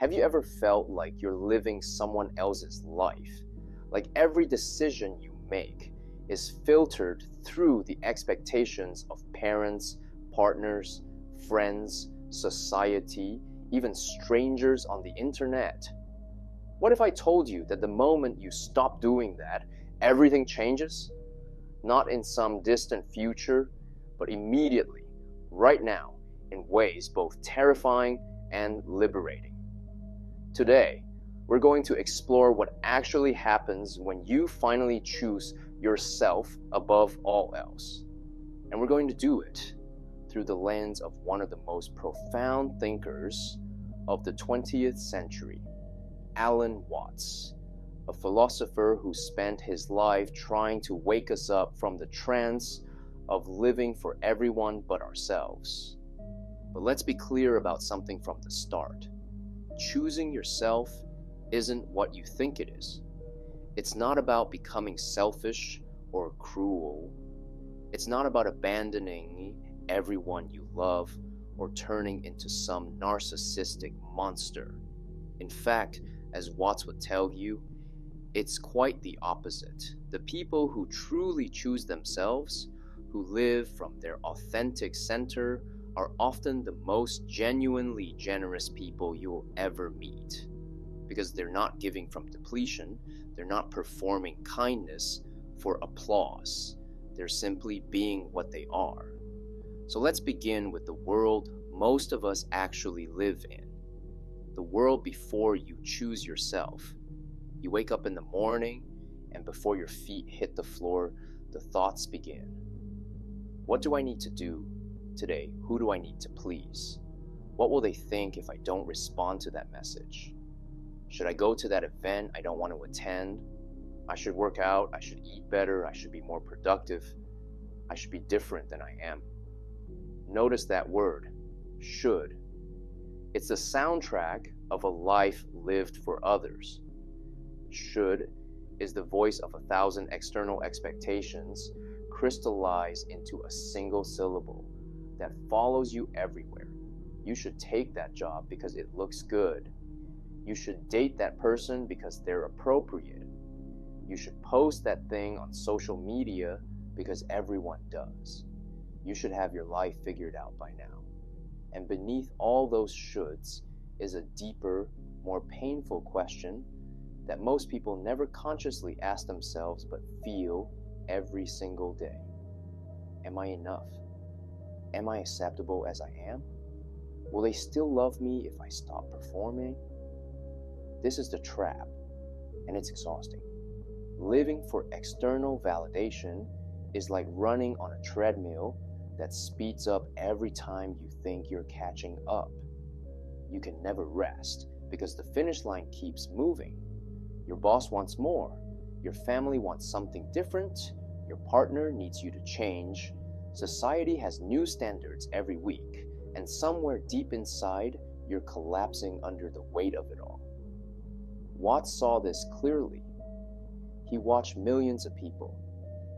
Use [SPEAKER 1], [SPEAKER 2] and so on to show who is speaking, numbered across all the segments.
[SPEAKER 1] Have you ever felt like you're living someone else's life? Like every decision you make is filtered through the expectations of parents, partners, friends, society, even strangers on the internet? What if I told you that the moment you stop doing that, everything changes? Not in some distant future, but immediately, right now, in ways both terrifying and liberating. Today, we're going to explore what actually happens when you finally choose yourself above all else. And we're going to do it through the lens of one of the most profound thinkers of the 20th century, Alan Watts, a philosopher who spent his life trying to wake us up from the trance of living for everyone but ourselves. But let's be clear about something from the start. Choosing yourself isn't what you think it is. It's not about becoming selfish or cruel. It's not about abandoning everyone you love or turning into some narcissistic monster. In fact, as Watts would tell you, it's quite the opposite. The people who truly choose themselves, who live from their authentic center, are often the most genuinely generous people you'll ever meet. Because they're not giving from depletion, they're not performing kindness for applause. They're simply being what they are. So let's begin with the world most of us actually live in. The world before you choose yourself. You wake up in the morning, and before your feet hit the floor, the thoughts begin. What do I need to do today? Who do I need to please? What will they think if I don't respond to that message? Should I go to that event I don't want to attend? I should work out, I should eat better, I should be more productive, I should be different than I am. Notice that word, should. It's the soundtrack of a life lived for others. Should is the voice of 1,000 external expectations crystallized into a single syllable that follows you everywhere. You should take that job because it looks good. You should date that person because they're appropriate. You should post that thing on social media because everyone does. You should have your life figured out by now. And beneath all those shoulds is a deeper, more painful question that most people never consciously ask themselves but feel every single day. Am I enough? Am I acceptable as I am? Will they still love me if I stop performing? This is the trap, and it's exhausting. Living for external validation is like running on a treadmill that speeds up every time you think you're catching up. You can never rest because the finish line keeps moving. Your boss wants more. Your family wants something different. Your partner needs you to change. Society has new standards every week, and somewhere deep inside, you're collapsing under the weight of it all. Watts saw this clearly. He watched millions of people,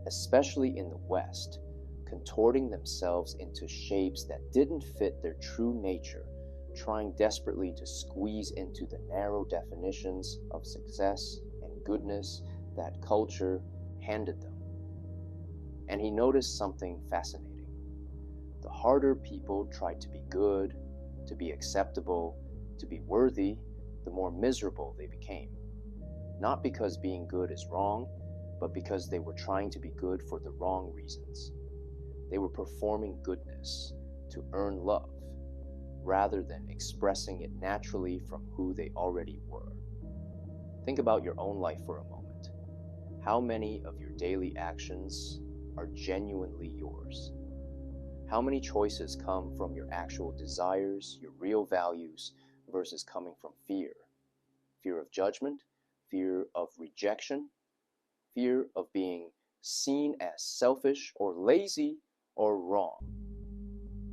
[SPEAKER 1] especially in the West, contorting themselves into shapes that didn't fit their true nature, trying desperately to squeeze into the narrow definitions of success and goodness that culture handed them. And he noticed something fascinating. The harder people tried to be good, to be acceptable, to be worthy, the more miserable they became. Not because being good is wrong, but because they were trying to be good for the wrong reasons. They were performing goodness to earn love, rather than expressing it naturally from who they already were. Think about your own life for a moment. How many of your daily actions are genuinely yours? How many choices come from your actual desires, your real values, versus coming from fear? Fear of judgment, fear of rejection, fear of being seen as selfish or lazy or wrong.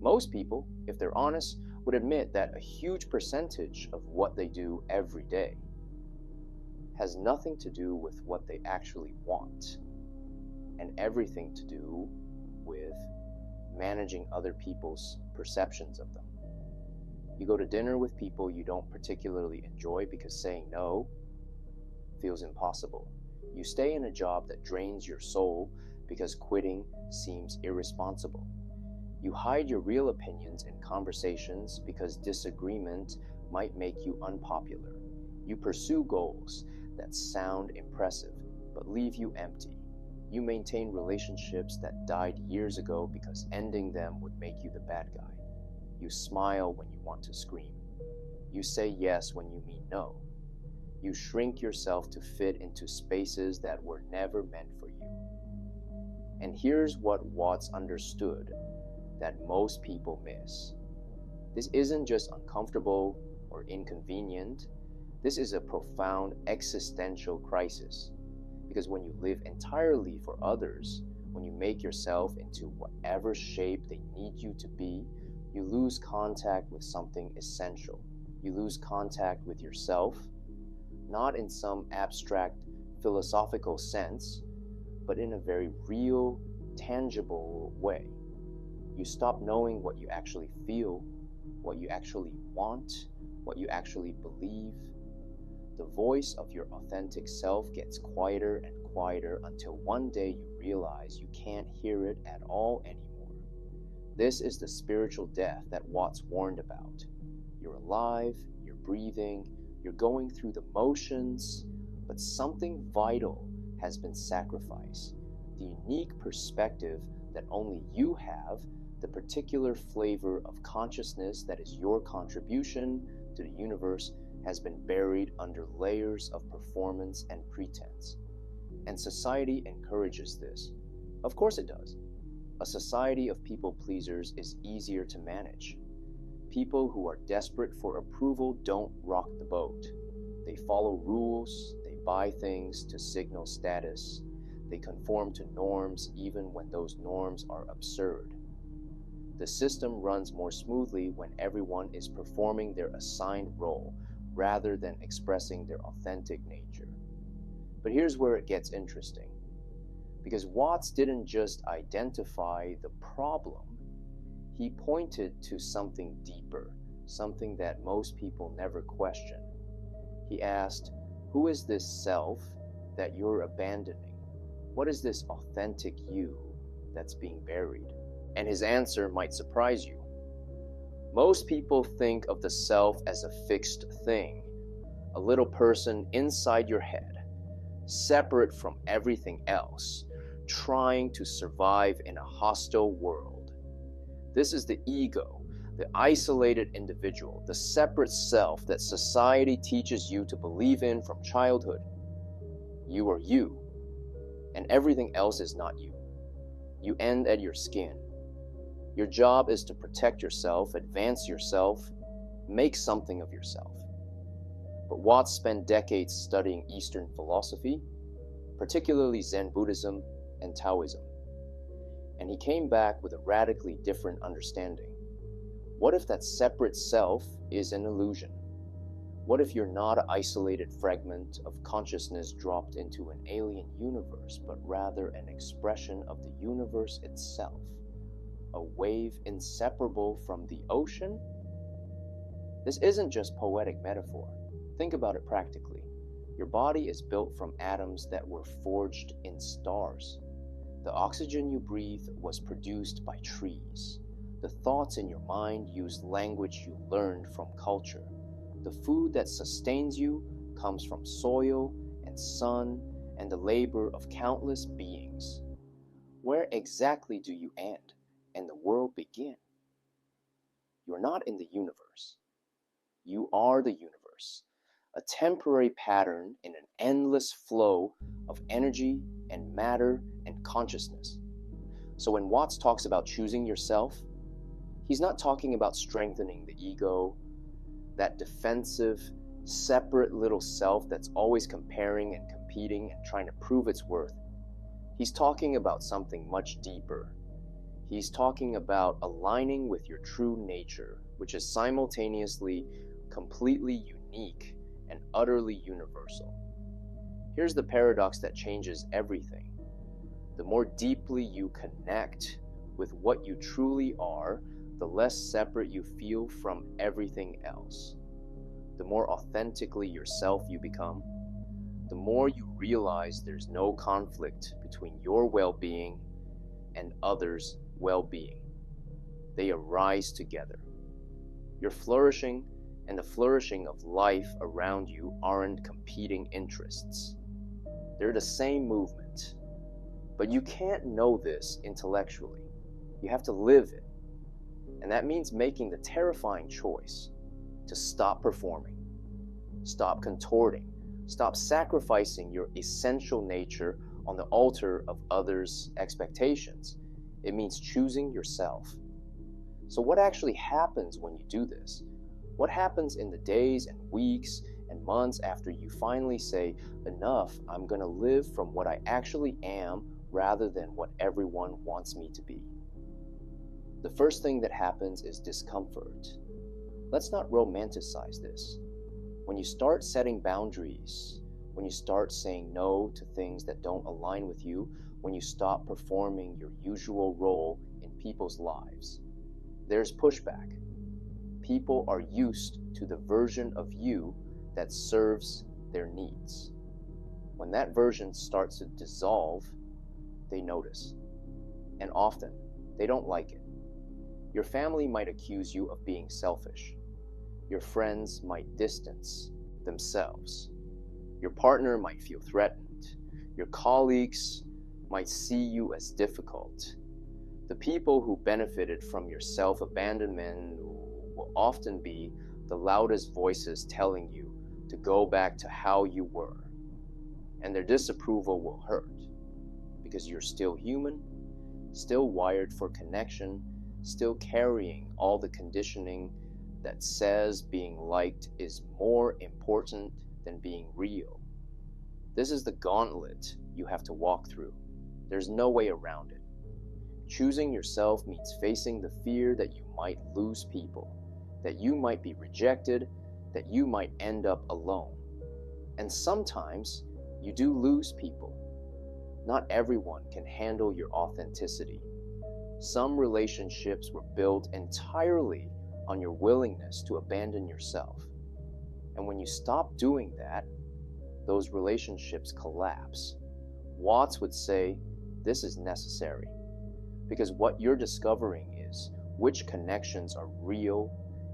[SPEAKER 1] Most people, if they're honest, would admit that a huge percentage of what they do every day has nothing to do with what they actually want, and everything to do with managing other people's perceptions of them. You go to dinner with people you don't particularly enjoy because saying no feels impossible. You stay in a job that drains your soul because quitting seems irresponsible. You hide your real opinions in conversations because disagreement might make you unpopular. You pursue goals that sound impressive but leave you empty. You maintain relationships that died years ago because ending them would make you the bad guy. You smile when you want to scream. You say yes when you mean no. You shrink yourself to fit into spaces that were never meant for you. And here's what Watts understood that most people miss. This isn't just uncomfortable or inconvenient. This is a profound existential crisis. Because when you live entirely for others, when you make yourself into whatever shape they need you to be, you lose contact with something essential. You lose contact with yourself, not in some abstract philosophical sense, but in a very real, tangible way. You stop knowing what you actually feel, what you actually want, what you actually believe. The voice of your authentic self gets quieter and quieter until one day you realize you can't hear it at all anymore. This is the spiritual death that Watts warned about. You're alive, you're breathing, you're going through the motions, but something vital has been sacrificed. The unique perspective that only you have, the particular flavor of consciousness that is your contribution to the universe, has been buried under layers of performance and pretense. And society encourages this. Of course it does. A society of people pleasers is easier to manage. People who are desperate for approval don't rock the boat. They follow rules, they buy things to signal status, they conform to norms even when those norms are absurd. The system runs more smoothly when everyone is performing their assigned role rather than expressing their authentic nature. But here's where it gets interesting. Because Watts didn't just identify the problem, he pointed to something deeper, something that most people never question. He asked, who is this self that you're abandoning? What is this authentic you that's being buried? And his answer might surprise you. Most people think of the self as a fixed thing, a little person inside your head, separate from everything else, trying to survive in a hostile world. This is the ego, the isolated individual, the separate self that society teaches you to believe in from childhood. You are you, and everything else is not you. You end at your skin. Your job is to protect yourself, advance yourself, make something of yourself. But Watts spent decades studying Eastern philosophy, particularly Zen Buddhism and Taoism. And he came back with a radically different understanding. What if that separate self is an illusion? What if you're not an isolated fragment of consciousness dropped into an alien universe, but rather an expression of the universe itself? A wave inseparable from the ocean? This isn't just poetic metaphor. Think about it practically. Your body is built from atoms that were forged in stars. The oxygen you breathe was produced by trees. The thoughts in your mind use language you learned from culture. The food that sustains you comes from soil and sun and the labor of countless beings. Where exactly do you end and the world begin? You're not in the universe. You are the universe, a temporary pattern in an endless flow of energy and matter and consciousness. So when Watts talks about choosing yourself, he's not talking about strengthening the ego, that defensive, separate little self that's always comparing and competing and trying to prove its worth. He's talking about something much deeper. He's talking about aligning with your true nature, which is simultaneously completely unique and utterly universal. Here's the paradox that changes everything. The more deeply you connect with what you truly are, the less separate you feel from everything else. The more authentically yourself you become, the more you realize there's no conflict between your well-being and others' well-being. They arise together. Your flourishing and the flourishing of life around you aren't competing interests. They're the same movement. But you can't know this intellectually. You have to live it. And that means making the terrifying choice to stop performing, stop contorting, stop sacrificing your essential nature on the altar of others' expectations. It means choosing yourself. So what actually happens when you do this? What happens in the days and weeks and months after you finally say, enough, I'm going to live from what I actually am rather than what everyone wants me to be? The first thing that happens is discomfort. Let's not romanticize this. When you start setting boundaries, when you start saying no to things that don't align with you, when you stop performing your usual role in people's lives, there's pushback. People are used to the version of you that serves their needs. When that version starts to dissolve, they notice. And often, they don't like it. Your family might accuse you of being selfish. Your friends might distance themselves. Your partner might feel threatened. Your colleagues might see you as difficult. The people who benefited from your self-abandonment will often be the loudest voices telling you to go back to how you were. And their disapproval will hurt because you're still human, still wired for connection, still carrying all the conditioning that says being liked is more important than being real. This is the gauntlet you have to walk through. There's no way around it. Choosing yourself means facing the fear that you might lose people, that you might be rejected, that you might end up alone. And sometimes you do lose people. Not everyone can handle your authenticity. Some relationships were built entirely on your willingness to abandon yourself. And when you stop doing that, those relationships collapse. Watts would say, this is necessary. Because what you're discovering is which connections are real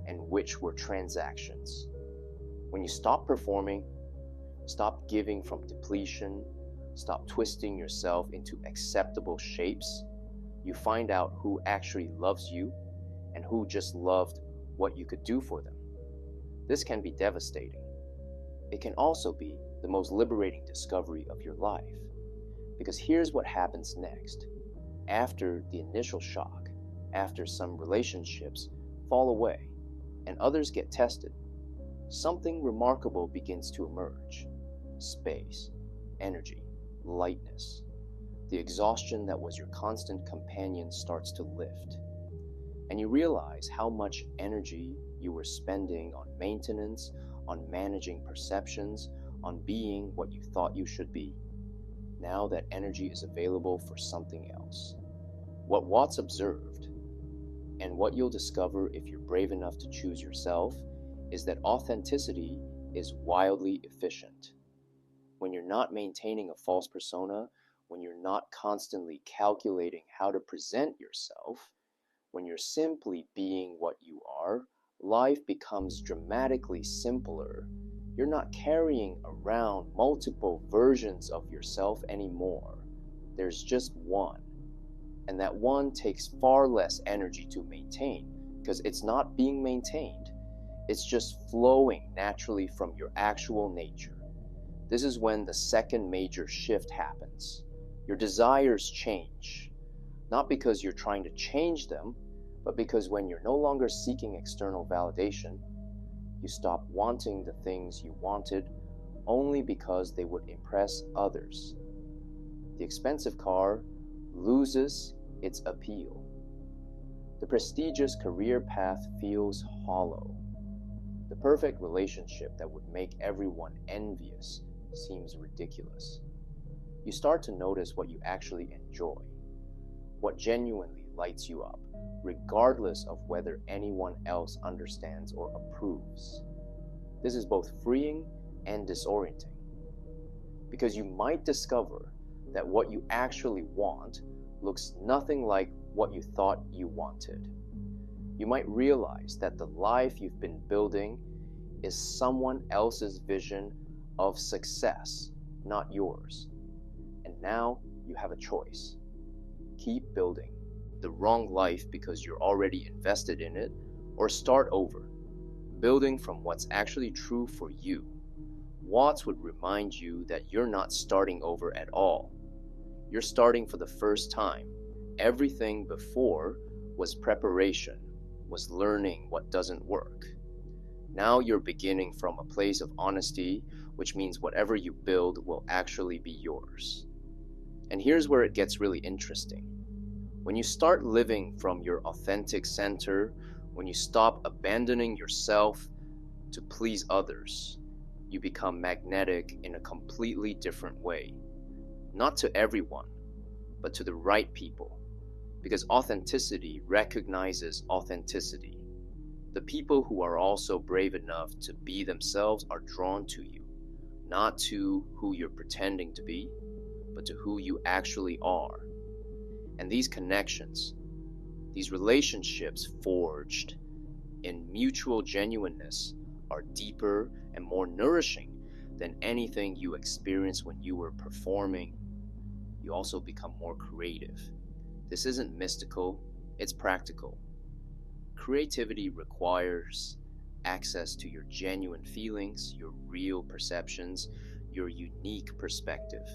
[SPEAKER 1] and which were transactions. When you stop performing, stop giving from depletion, stop twisting yourself into acceptable shapes, you find out who actually loves you and who just loved what you could do for them. This can be devastating. It can also be the most liberating discovery of your life. Because here's what happens next. After the initial shock, after some relationships fall away and others get tested, something remarkable begins to emerge. Space, energy, lightness. The exhaustion that was your constant companion starts to lift. And you realize how much energy you were spending on maintenance, on managing perceptions, on being what you thought you should be. Now that energy is available for something else. What Watts observed, and what you'll discover if you're brave enough to choose yourself, is that authenticity is wildly efficient. When you're not maintaining a false persona, when you're not constantly calculating how to present yourself, when you're simply being what you are, life becomes dramatically simpler. You're not carrying around multiple versions of yourself anymore. There's just one. And that one takes far less energy to maintain because it's not being maintained. It's just flowing naturally from your actual nature. This is when the second major shift happens. Your desires change, not because you're trying to change them, but because when you're no longer seeking external validation, you stop wanting the things you wanted only because they would impress others. The expensive car loses its appeal. The prestigious career path feels hollow. The perfect relationship that would make everyone envious seems ridiculous. You start to notice what you actually enjoy, what genuinely lights you up, regardless of whether anyone else understands or approves. This is both freeing and disorienting, because you might discover that what you actually want looks nothing like what you thought you wanted. You might realize that the life you've been building is someone else's vision of success, not yours. And now you have a choice. Keep building the wrong life because you're already invested in it, or start over, building from what's actually true for you. Watts would remind you that you're not starting over at all. You're starting for the first time. Everything before was preparation, was learning what doesn't work. Now you're beginning from a place of honesty, which means whatever you build will actually be yours. And here's where it gets really interesting. When you start living from your authentic center, when you stop abandoning yourself to please others, you become magnetic in a completely different way. Not to everyone, but to the right people. Because authenticity recognizes authenticity. The people who are also brave enough to be themselves are drawn to you, not to who you're pretending to be, but to who you actually are. And these connections, these relationships forged in mutual genuineness, are deeper and more nourishing than anything you experienced when you were performing. You also become more creative. This isn't mystical, it's practical. Creativity requires access to your genuine feelings, your real perceptions, your unique perspective.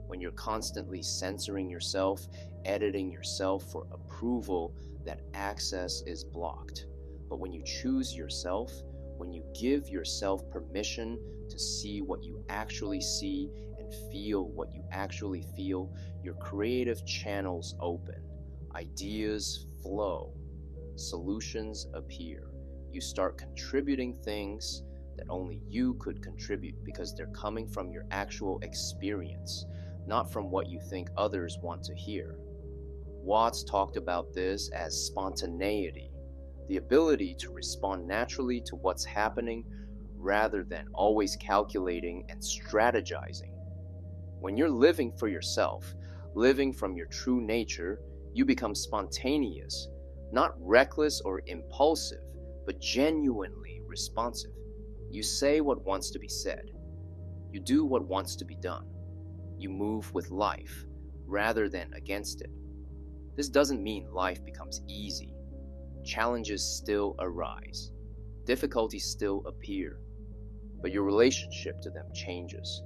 [SPEAKER 1] When you're constantly censoring yourself, editing yourself for approval, that access is blocked. But when you choose yourself, when you give yourself permission to see what you actually see and feel what you actually feel, your creative channels open, ideas flow, solutions appear. You start contributing things that only you could contribute because they're coming from your actual experience, not from what you think others want to hear. Watts talked about this as spontaneity, the ability to respond naturally to what's happening rather than always calculating and strategizing. When you're living for yourself, living from your true nature, you become spontaneous, not reckless or impulsive, but genuinely responsive. You say what wants to be said. You do what wants to be done. You move with life rather than against it. This doesn't mean life becomes easy. Challenges still arise. Difficulties still appear. But your relationship to them changes.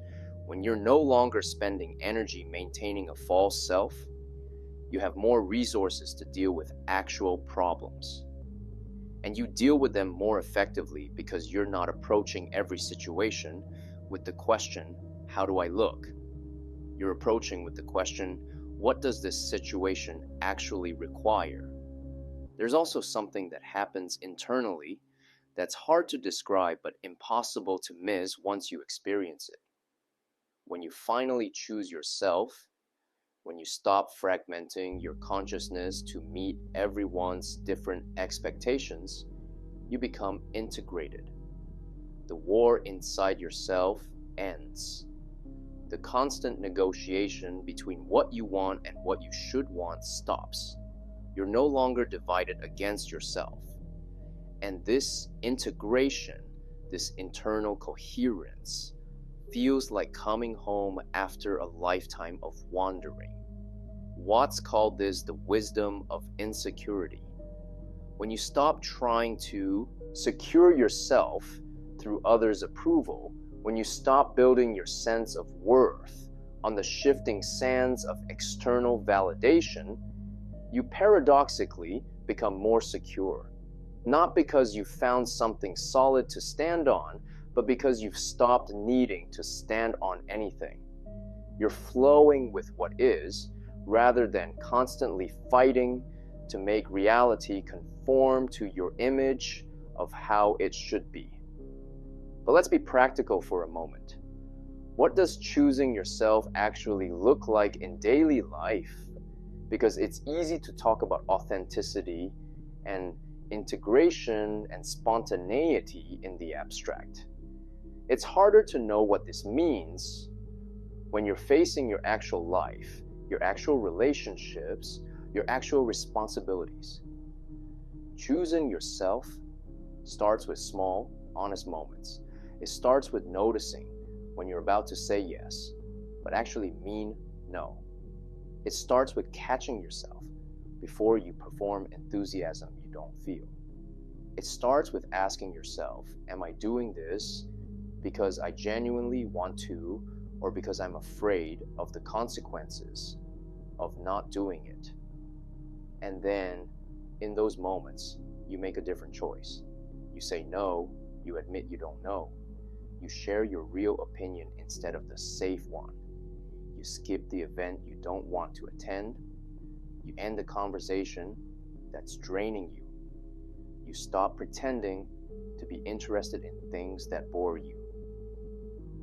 [SPEAKER 1] When you're no longer spending energy maintaining a false self, you have more resources to deal with actual problems. And you deal with them more effectively because you're not approaching every situation with the question, how do I look? You're approaching with the question, what does this situation actually require? There's also something that happens internally that's hard to describe but impossible to miss once you experience it. When you finally choose yourself, when you stop fragmenting your consciousness to meet everyone's different expectations, you become integrated. The war inside yourself ends. The constant negotiation between what you want and what you should want stops. You're no longer divided against yourself. And this integration, this internal coherence, feels like coming home after a lifetime of wandering. Watts called this the wisdom of insecurity. When you stop trying to secure yourself through others' approval, when you stop building your sense of worth on the shifting sands of external validation, you paradoxically become more secure. Not because you found something solid to stand on, but because you've stopped needing to stand on anything. You're flowing with what is, rather than constantly fighting to make reality conform to your image of how it should be. But let's be practical for a moment. What does choosing yourself actually look like in daily life? because it's easy to talk about authenticity and integration and spontaneity in the abstract. It's harder to know what this means when you're facing your actual life, your actual relationships, your actual responsibilities. Choosing yourself starts with small, honest moments. It starts with noticing when you're about to say yes, but actually mean no. It starts with catching yourself before you perform enthusiasm you don't feel. It starts with asking yourself, am I doing this because I genuinely want to, or because I'm afraid of the consequences of not doing it? And then, in those moments, you make a different choice. You say no, you admit you don't know. You share your real opinion instead of the safe one. You skip the event you don't want to attend. You end the conversation that's draining you. You stop pretending to be interested in things that bore you.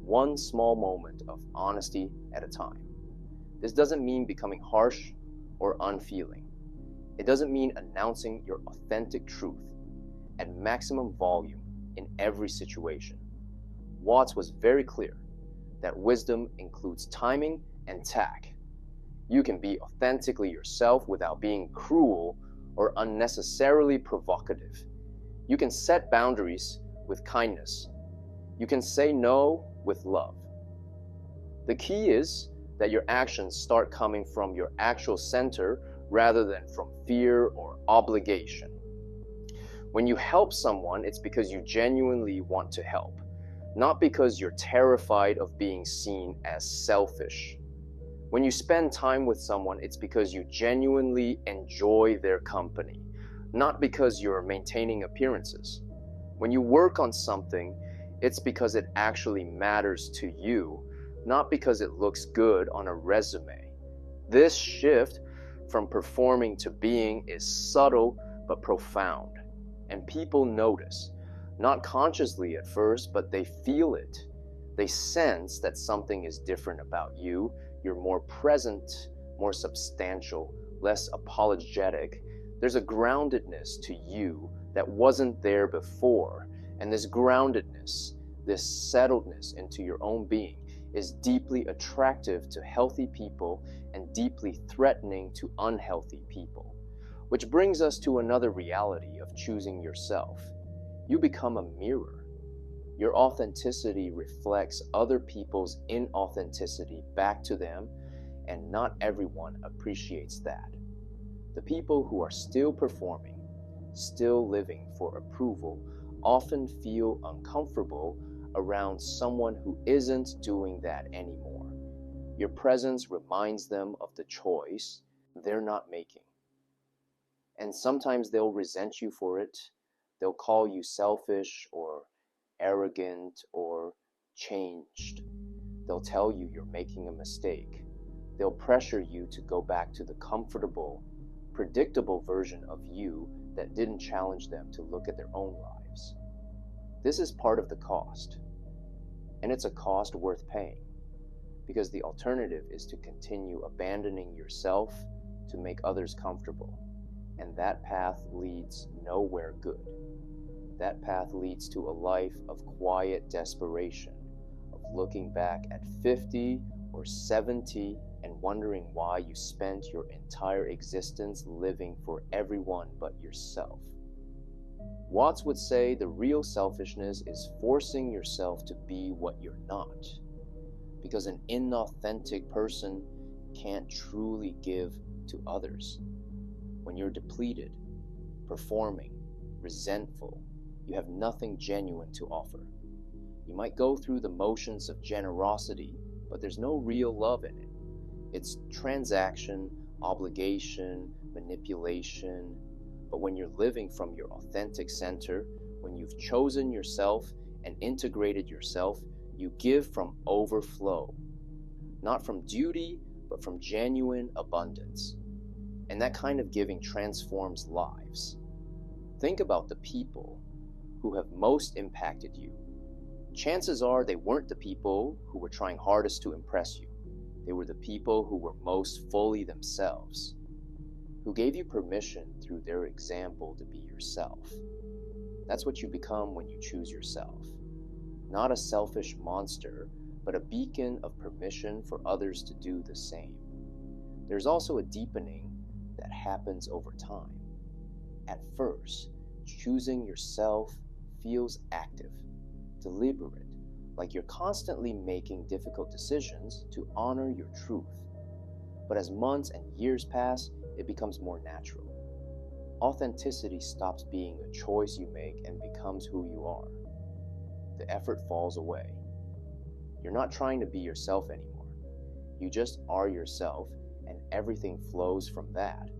[SPEAKER 1] One small moment of honesty at a time. This doesn't mean becoming harsh or unfeeling. It doesn't mean announcing your authentic truth at maximum volume in every situation. Watts was very clear that wisdom includes timing and tact. You can be authentically yourself without being cruel or unnecessarily provocative. You can set boundaries with kindness. You can say no with love. The key is that your actions start coming from your actual center rather than from fear or obligation. When you help someone, it's because you genuinely want to help, not because you're terrified of being seen as selfish. When you spend time with someone, it's because you genuinely enjoy their company, not because you're maintaining appearances. When you work on something, it's because it actually matters to you, not because it looks good on a resume. This shift from performing to being is subtle but profound, and people notice, not consciously at first, but they feel it. They sense that something is different about you. You're more present, more substantial, less apologetic. There's a groundedness to you that wasn't there before. And this groundedness, this settledness into your own being, is deeply attractive to healthy people and deeply threatening to unhealthy people. Which brings us to another reality of choosing yourself. You become a mirror. Your authenticity reflects other people's inauthenticity back to them, and not everyone appreciates that. The people who are still performing, still living for approval, often feel uncomfortable around someone who isn't doing that anymore. Your presence reminds them of the choice they're not making. And sometimes they'll resent you for it. They'll call you selfish or arrogant or changed. They'll tell you you're making a mistake. They'll pressure you to go back to the comfortable, predictable version of you that didn't challenge them to look at their own lives. This is part of the cost, and it's a cost worth paying, because the alternative is to continue abandoning yourself to make others comfortable, and that path leads nowhere good. That path leads to a life of quiet desperation, of looking back at 50 or 70 and wondering why you spent your entire existence living for everyone but yourself. Watts would say the real selfishness is forcing yourself to be what you're not, because an inauthentic person can't truly give to others. When you're depleted, performing, resentful, you have nothing genuine to offer. You might go through the motions of generosity, but there's no real love in it. It's transaction, obligation, manipulation. But when you're living from your authentic center, when you've chosen yourself and integrated yourself, you give from overflow, not from duty, but from genuine abundance. And that kind of giving transforms lives. Think about the people who have most impacted you. Chances are they weren't the people who were trying hardest to impress you. They were the people who were most fully themselves. who gave you permission through their example to be yourself. That's what you become when you choose yourself. Not a selfish monster, but a beacon of permission for others to do the same. There's also a deepening that happens over time. At first, choosing yourself feels active, deliberate, like you're constantly making difficult decisions to honor your truth. But as months and years pass, it becomes more natural. Authenticity stops being a choice you make and becomes who you are. The effort falls away. You're not trying to be yourself anymore. You just are yourself, and everything flows from that.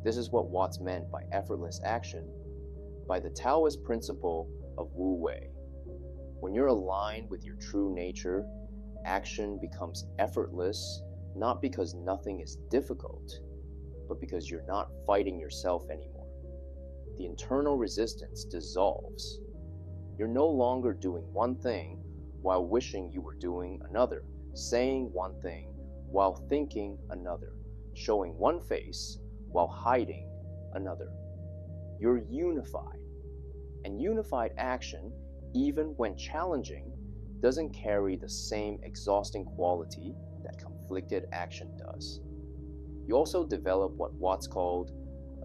[SPEAKER 1] This is what Watts meant by effortless action, by the Taoist principle of Wu Wei. When you're aligned with your true nature, action becomes effortless, not because nothing is difficult, but because you're not fighting yourself anymore. The internal resistance dissolves. You're no longer doing one thing while wishing you were doing another, saying one thing while thinking another, showing one face while hiding another. You're unified. And unified action, even when challenging, doesn't carry the same exhausting quality that conflicted action does. You also develop what Watts called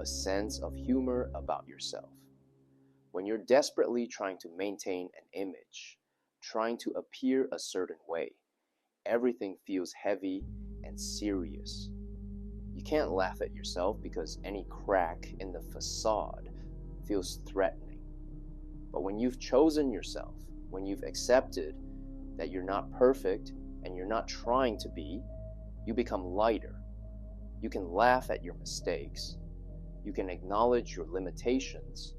[SPEAKER 1] a sense of humor about yourself. When you're desperately trying to maintain an image, trying to appear a certain way, everything feels heavy and serious. You can't laugh at yourself because any crack in the facade feels threatening. But when you've chosen yourself, when you've accepted that you're not perfect and you're not trying to be, you become lighter. You can laugh at your mistakes. You can acknowledge your limitations.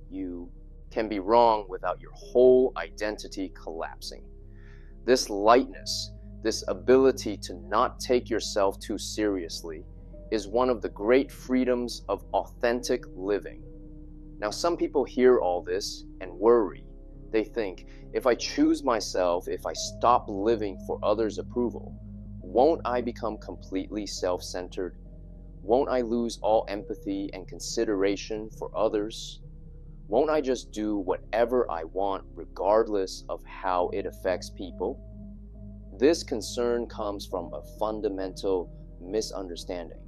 [SPEAKER 1] You can be wrong without your whole identity collapsing. This lightness, this ability to not take yourself too seriously, is one of the great freedoms of authentic living. Now, some people hear all this and worry. They think, if I choose myself, if I stop living for others' approval, won't I become completely self-centered? Won't I lose all empathy and consideration for others? Won't I just do whatever I want regardless of how it affects people? This concern comes from a fundamental misunderstanding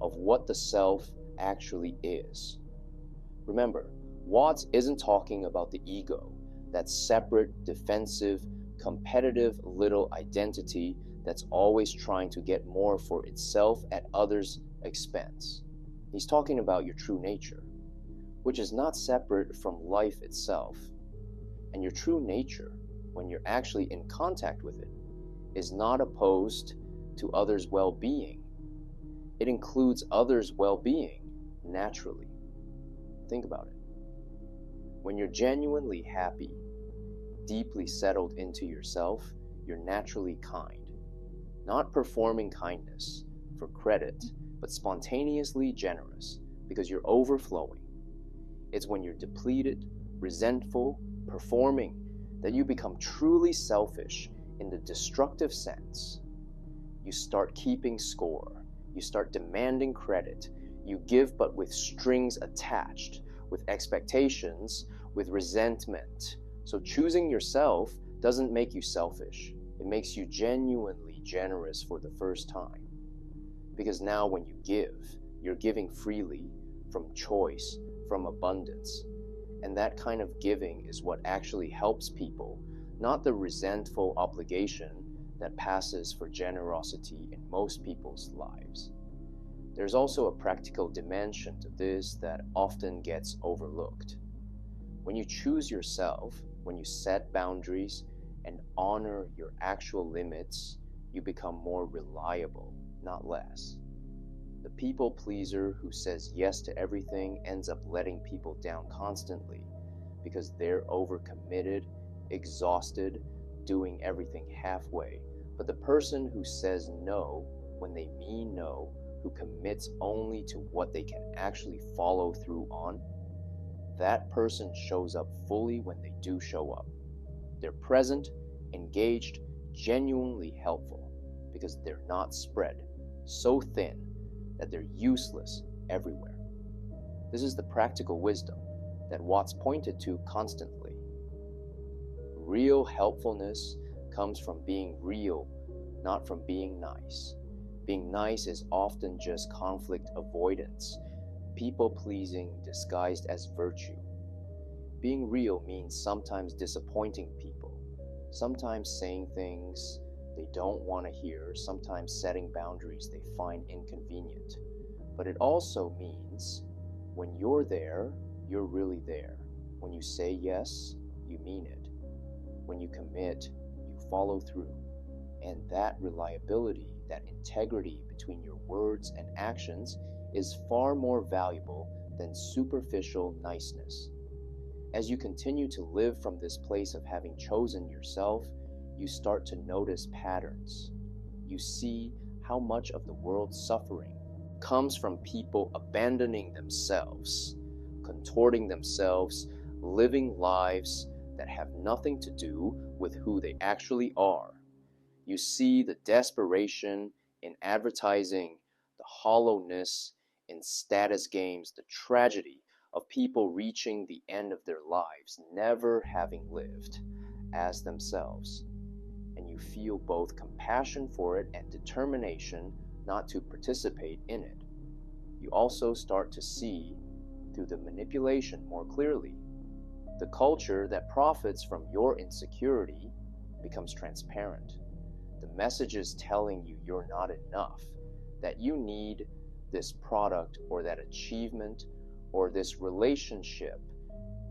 [SPEAKER 1] of what the self actually is. Remember, Watts isn't talking about the ego, that separate, defensive, competitive little identity that's always trying to get more for itself at others' expense. He's talking about your true nature, which is not separate from life itself. And your true nature, when you're actually in contact with it, is not opposed to others' well-being. It includes others' well-being naturally. Think about it. When you're genuinely happy, deeply settled into yourself, you're naturally kind. Not performing kindness for credit, but spontaneously generous because you're overflowing. It's when you're depleted, resentful, performing, that you become truly selfish in the destructive sense. You start keeping score. You start demanding credit. You give but with strings attached, with expectations, with resentment. So choosing yourself doesn't make you selfish. It makes you genuinely generous for the first time. Because now when you give, you're giving freely, from choice, from abundance. And that kind of giving is what actually helps people, not the resentful obligation that passes for generosity in most people's lives. There's also a practical dimension to this that often gets overlooked. When you choose yourself, when you set boundaries and honor your actual limits, you become more reliable, not less. The people pleaser who says yes to everything ends up letting people down constantly because they're overcommitted, exhausted, doing everything halfway. But the person who says no when they mean no, who commits only to what they can actually follow through on, that person shows up fully when they do show up. They're present, engaged, genuinely helpful, because they're not spread so thin that they're useless everywhere. This is the practical wisdom that Watts pointed to constantly. Real helpfulness comes from being real, not from being nice. Being nice is often just conflict avoidance, people-pleasing disguised as virtue. Being real means sometimes disappointing people, sometimes saying things they don't want to hear, sometimes setting boundaries they find inconvenient. But it also means when you're there, you're really there. When you say yes, you mean it. When you commit, you follow through. And that reliability, that integrity between your words and actions is far more valuable than superficial niceness. As you continue to live from this place of having chosen yourself, you start to notice patterns. You see how much of the world's suffering comes from people abandoning themselves, contorting themselves, living lives that have nothing to do with who they actually are. You see the desperation in advertising, the hollowness in status games, the tragedy of people reaching the end of their lives, never having lived as themselves. And you feel both compassion for it and determination not to participate in it. You also start to see through the manipulation more clearly. The culture that profits from your insecurity becomes transparent. The messages telling you you're not enough, that you need this product or that achievement or this relationship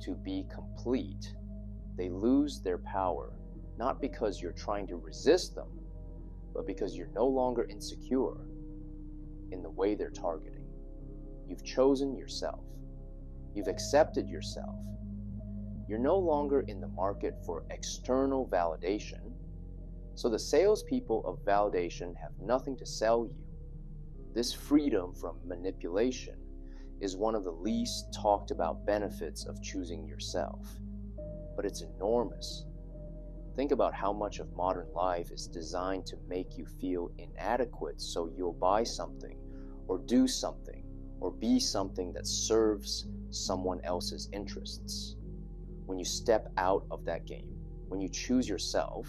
[SPEAKER 1] to be complete, they lose their power, not because you're trying to resist them, but because you're no longer insecure in the way they're targeting. You've chosen yourself. You've accepted yourself. You're no longer in the market for external validation, so the salespeople of validation have nothing to sell you. This freedom from manipulation is one of the least talked about benefits of choosing yourself, but it's enormous. Think about how much of modern life is designed to make you feel inadequate so you'll buy something or do something or be something that serves someone else's interests. When you step out of that game, when you choose yourself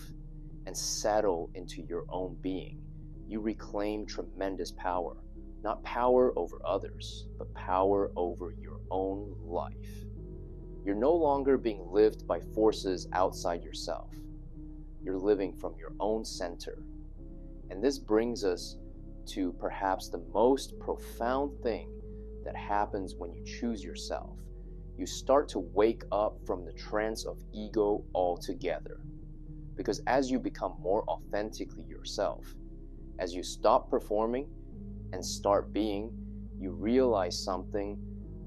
[SPEAKER 1] and settle into your own being, you reclaim tremendous power. Not power over others, but power over your own life. You're no longer being lived by forces outside yourself. You're living from your own center. And this brings us to perhaps the most profound thing that happens when you choose yourself. You start to wake up from the trance of ego altogether. Because as you become more authentically yourself, as you stop performing and start being, you realize something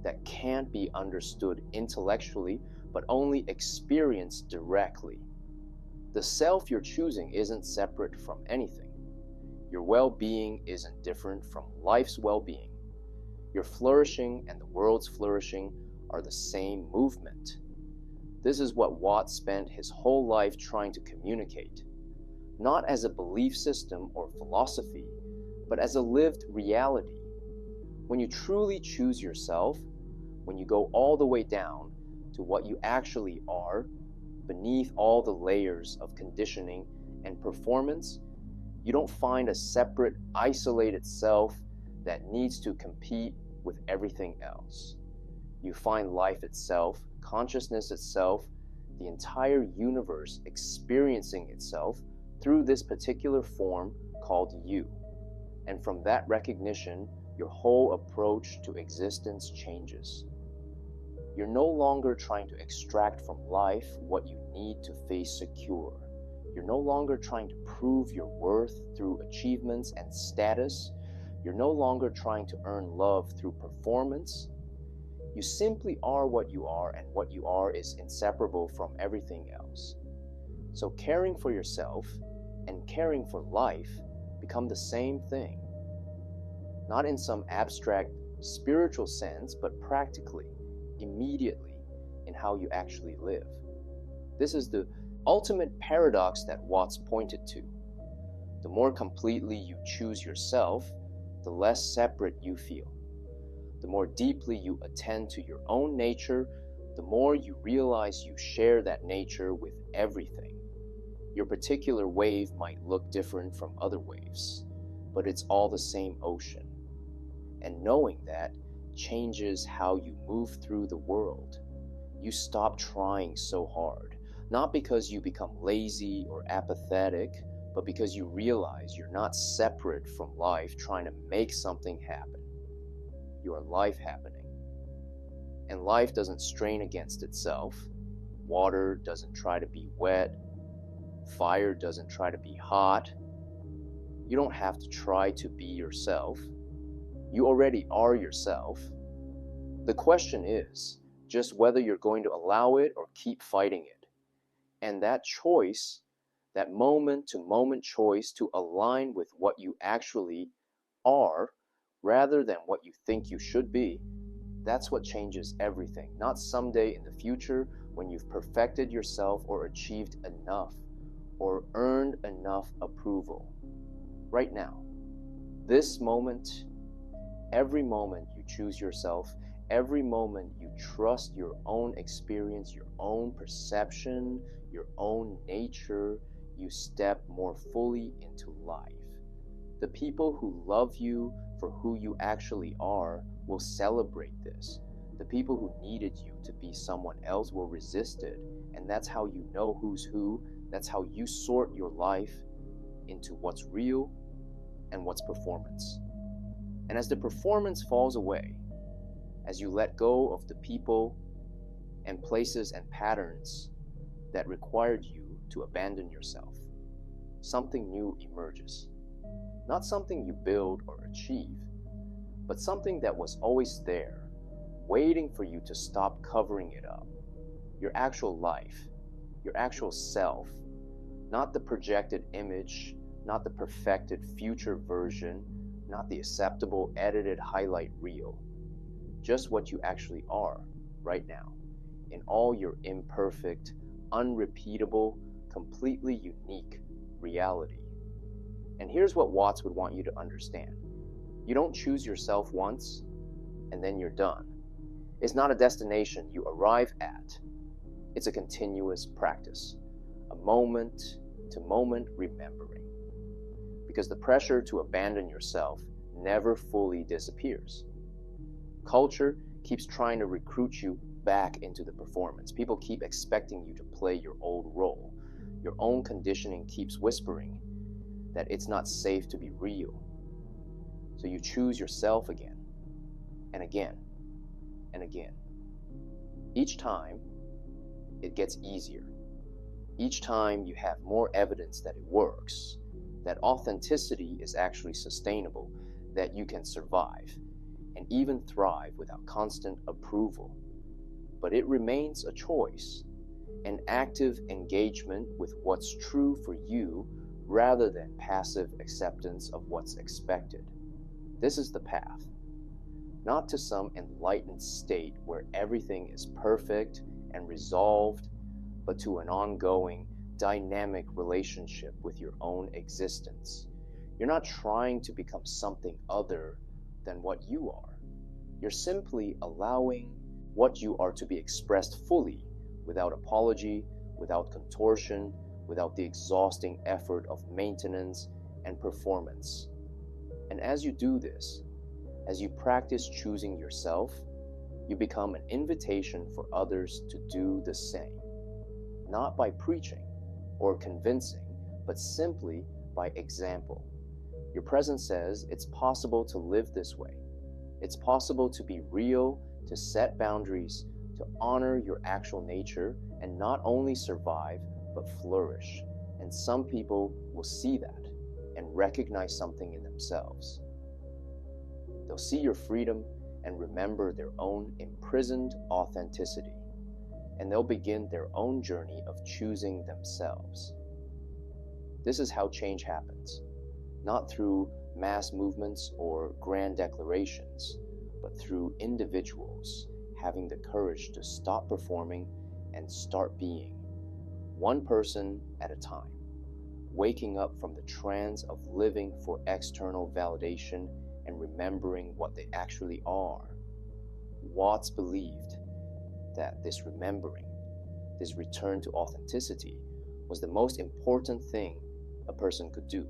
[SPEAKER 1] that can't be understood intellectually, but only experienced directly. The self you're choosing isn't separate from anything. Your well-being isn't different from life's well-being. Your flourishing and the world's flourishing are the same movement. This is what Watts spent his whole life trying to communicate, not as a belief system or philosophy, but as a lived reality. When you truly choose yourself, when you go all the way down to what you actually are, beneath all the layers of conditioning and performance, you don't find a separate, isolated self that needs to compete with everything else. You find life itself, consciousness itself, the entire universe experiencing itself through this particular form called you. And from that recognition, your whole approach to existence changes. You're no longer trying to extract from life what you need to face secure. You're no longer trying to prove your worth through achievements and status. You're no longer trying to earn love through performance. You simply are what you are, and what you are is inseparable from everything else. So caring for yourself and caring for life become the same thing. Not in some abstract spiritual sense, but practically, immediately, in how you actually live. This is the ultimate paradox that Watts pointed to. The more completely you choose yourself, the less separate you feel. The more deeply you attend to your own nature, the more you realize you share that nature with everything. Your particular wave might look different from other waves, but it's all the same ocean. And knowing that changes how you move through the world. You stop trying so hard, not because you become lazy or apathetic, but because you realize you're not separate from life trying to make something happen. You are life happening. And life doesn't strain against itself. Water doesn't try to be wet. Fire doesn't try to be hot. You don't have to try to be yourself. You already are yourself. The question is just whether you're going to allow it or keep fighting it. And that choice, that moment-to-moment choice to align with what you actually are rather than what you think you should be, that's what changes everything. Not someday in the future when you've perfected yourself or achieved enough or earned enough approval. Right now, this moment, every moment you choose yourself, every moment you trust your own experience, your own perception, your own nature, you step more fully into life. The people who love you for who you actually are will celebrate this. The people who needed you to be someone else will resist it. And that's how you know who's who. That's how you sort your life into what's real and what's performance. And as the performance falls away, as you let go of the people and places and patterns that required you to abandon yourself, something new emerges. Not something you build or achieve, but something that was always there, waiting for you to stop covering it up. Your actual life, your actual self, not the projected image, not the perfected future version, not the acceptable edited highlight reel. Just what you actually are right now, in all your imperfect, unrepeatable, completely unique reality. And here's what Watts would want you to understand. You don't choose yourself once, and then you're done. It's not a destination you arrive at. It's a continuous practice, a moment-to-moment remembering. Because the pressure to abandon yourself never fully disappears. Culture keeps trying to recruit you back into the performance. People keep expecting you to play your old role. Your own conditioning keeps whispering that it's not safe to be real. So you choose yourself again, and again, and again. Each time, it gets easier. Each time you have more evidence that it works, that authenticity is actually sustainable, that you can survive, and even thrive without constant approval. But it remains a choice, an active engagement with what's true for you rather than passive acceptance of what's expected. This is the path, not to some enlightened state where everything is perfect and resolved, but to an ongoing, dynamic relationship with your own existence. You're not trying to become something other than what you are. You're simply allowing what you are to be expressed fully, without apology, without contortion, without the exhausting effort of maintenance and performance. And as you do this, as you practice choosing yourself, you become an invitation for others to do the same. Not by preaching or convincing, but simply by example. Your presence says it's possible to live this way. It's possible to be real, to set boundaries, to honor your actual nature, and not only survive, but flourish. And some people will see that and recognize something in themselves. They'll see your freedom and remember their own imprisoned authenticity. And they'll begin their own journey of choosing themselves. This is how change happens, not through mass movements or grand declarations, but through individuals having the courage to stop performing and start being, one person at a time, waking up from the trance of living for external validation and remembering what they actually are. Watts believed that this remembering, this return to authenticity, was the most important thing a person could do.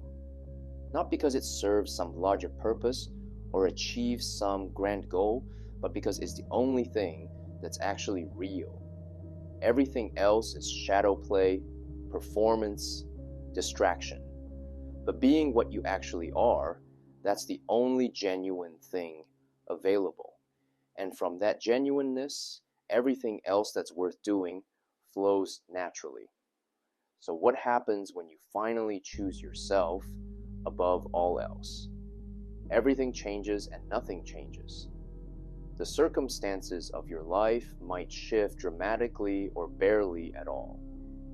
[SPEAKER 1] Not because it serves some larger purpose or achieves some grand goal, but because it's the only thing that's actually real. Everything else is shadow play, performance, distraction. But being what you actually are, that's the only genuine thing available. And from that genuineness, everything else that's worth doing flows naturally. So, what happens when you finally choose yourself above all else? Everything changes and nothing changes. The circumstances of your life might shift dramatically or barely at all.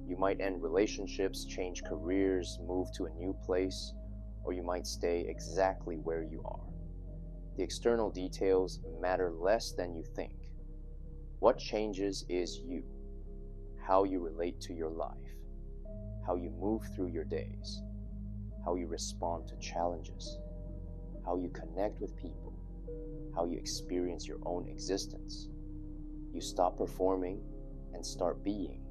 [SPEAKER 1] You might end relationships, change careers, move to a new place, or you might stay exactly where you are. The external details matter less than you think. What changes is you, how you relate to your life, how you move through your days, how you respond to challenges, how you connect with people, how you experience your own existence. You stop performing and start being.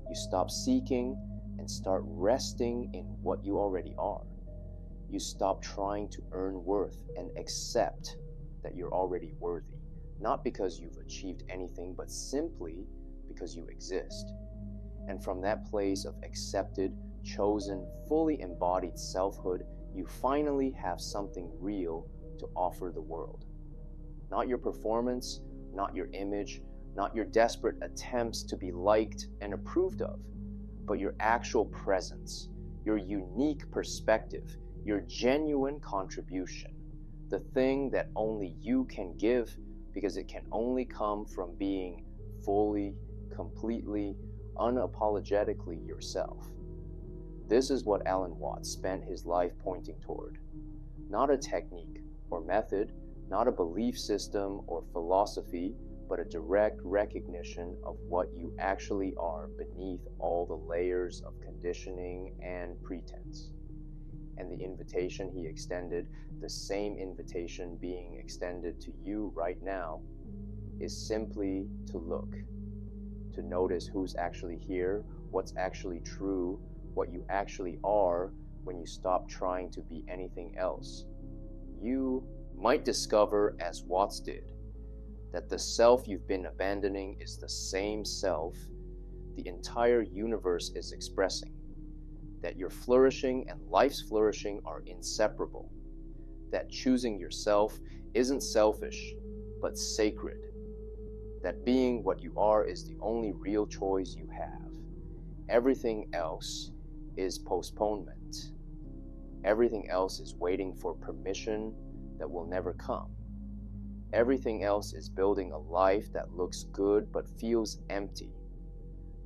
[SPEAKER 1] You stop seeking and start resting in what you already are. You stop trying to earn worth and accept that you're already worthy, not because you've achieved anything, but simply because you exist. And from that place of accepted, chosen, fully embodied selfhood, you finally have something real to offer the world. Not your performance, not your image, not your desperate attempts to be liked and approved of, but your actual presence, your unique perspective, your genuine contribution, the thing that only you can give because it can only come from being fully, completely, unapologetically yourself. This is what Alan Watts spent his life pointing toward. Not a technique or method, not a belief system or philosophy, but a direct recognition of what you actually are beneath all the layers of conditioning and pretense. And the invitation he extended, the same invitation being extended to you right now, is simply to look, to notice who's actually here, what's actually true, what you actually are when you stop trying to be anything else. You might discover, as Watts did, that the self you've been abandoning is the same self the entire universe is expressing, that your flourishing and life's flourishing are inseparable, that choosing yourself isn't selfish, but sacred, that being what you are is the only real choice you have. Everything else is postponement. Everything else is waiting for permission that will never come. Everything else is building a life that looks good but feels empty.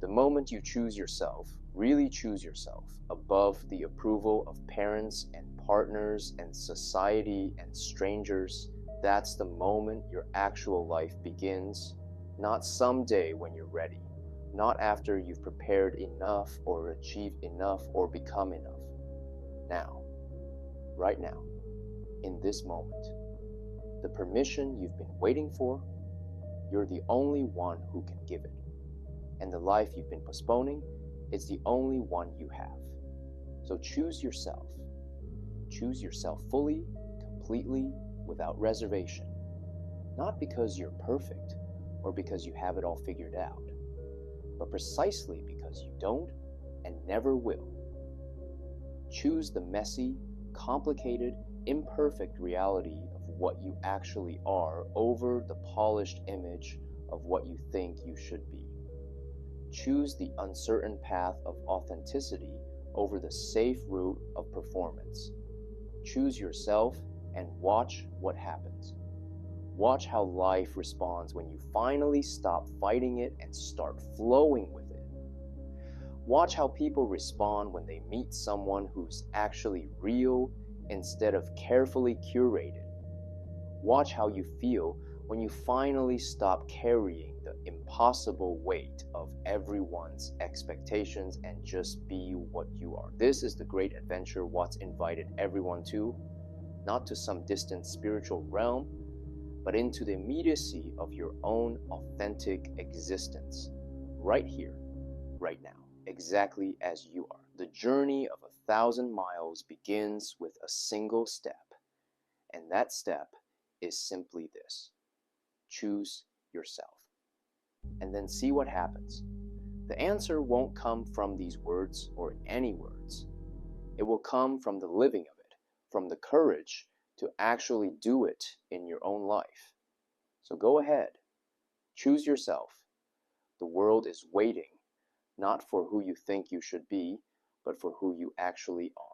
[SPEAKER 1] The moment you choose yourself, really choose yourself, above the approval of parents and partners and society and strangers, that's the moment your actual life begins. Not someday when you're ready, not after you've prepared enough or achieved enough or become enough. Now, right now, in this moment, the permission you've been waiting for, you're the only one who can give it. And the life you've been postponing, it's the only one you have. So choose yourself. Choose yourself fully, completely, without reservation. Not because you're perfect or because you have it all figured out, but precisely because you don't and never will. Choose the messy, complicated, imperfect reality of what you actually are over the polished image of what you think you should be. Choose the uncertain path of authenticity over the safe route of performance. Choose yourself and watch what happens. Watch how life responds when you finally stop fighting it and start flowing with it. Watch how people respond when they meet someone who's actually real instead of carefully curated. Watch how you feel when you finally stop carrying the impossible weight of everyone's expectations and just be what you are. This is the great adventure Watts invited everyone to. not to some distant spiritual realm, but into the immediacy of your own authentic existence, right here, right now, exactly as you are. The journey of 1,000 miles begins with a single step, and that step is simply this: choose yourself. And then see what happens. The answer won't come from these words or any words. It will come from the living of it, from the courage to actually do it in your own life. So go ahead, choose yourself. The world is waiting, not for who you think you should be, but for who you actually are.